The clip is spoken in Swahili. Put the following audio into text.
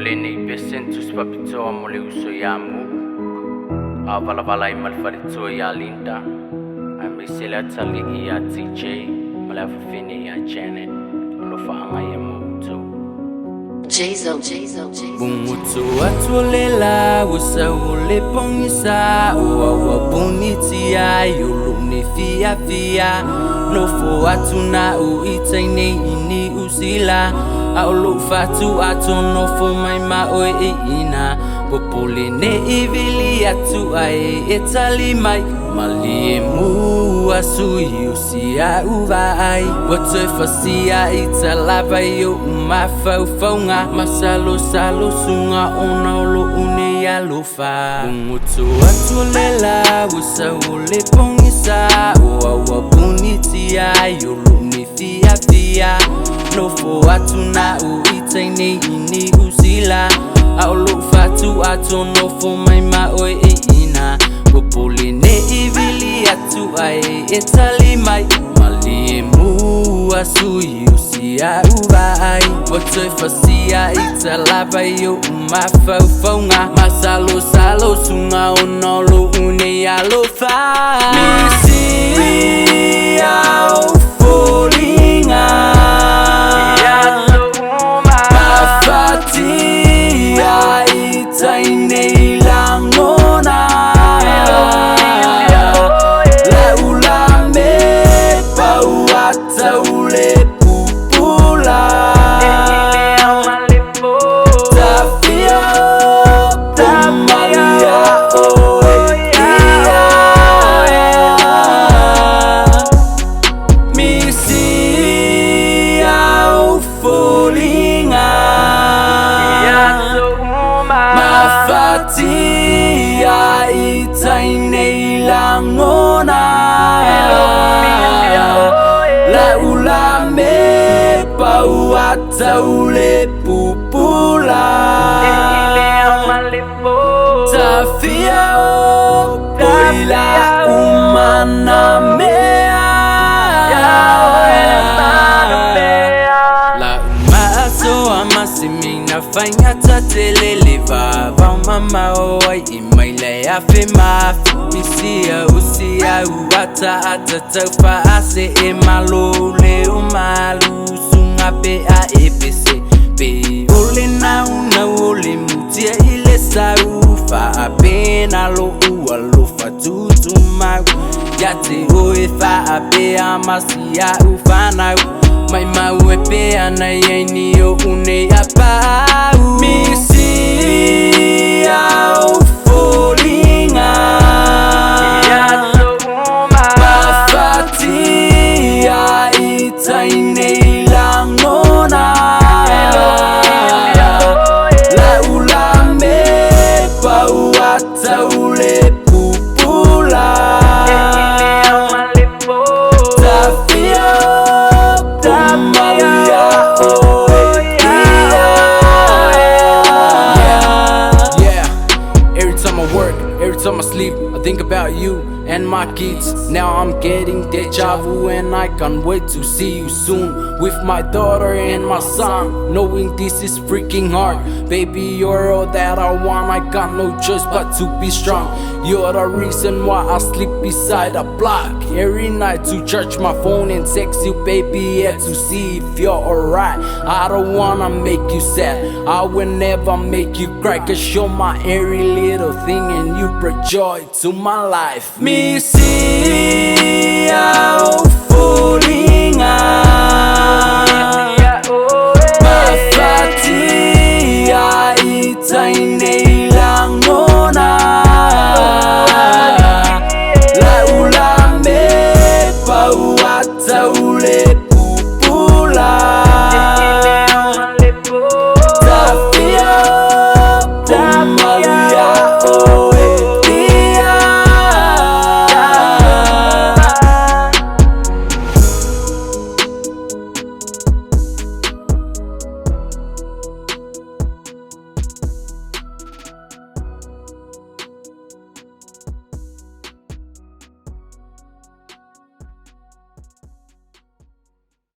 Oleni pesen tus papito mole uso yamu. Avalavala malfarito ya linda. I'm Sela Tali ya TJ. Malafini ya Jannet. Lofa amayemuto. Bumutu atulela usa ule pongisa uwa buniti ya yuluni fia no fo atuna uitaine ini usila aulu fatu atono fo maima oe ina popole ne ivili atu ai etali mai mali mu asui usia uvai wote fasia italava yo mafaunga masalo sunga onolo une ya lufa umutu atulela usa ule pongisa uwa buniti ya yuluni fia no fo atuna uitaine ini usila aulu fatu atono fo maima oe ina popole ne ivili atu ai etali mai mali mu asui usia uvai wote fasia italava yo mafaunga masalo sunga onolo une ya lofa misi au folinga Taule pupula Tafia Oila umana mea La umaso amasimina fanya tatelele vava mama oi imaila ya fema misia usia uata atatafa ase emalole umalu pe a epc pe ole na ole mutia ile saufa apena lo ualo fatutu mau yate oe fa ape amasia ufana mai mau pe ana yeni yo une apa misi au folinga mafati ya itaine Taule pupula Tafia Tamaya Yeah, every time I work, every time I sleep I think about you and my kids. Now I'm getting deja vu and I can't wait to see you soon with my daughter and my son, knowing this is freaking hard. Baby, you're all that I want, I got no choice but to be strong. You're the reason why I sleep beside a block every night to charge my phone and text you, baby, yeah, to see if you're alright. I don't wanna make you sad, I will never make you cry, cause you're my every little thing and you bring joy to my life. Misi au folinga mafati ya itaine ilangona la ulame pa uata ule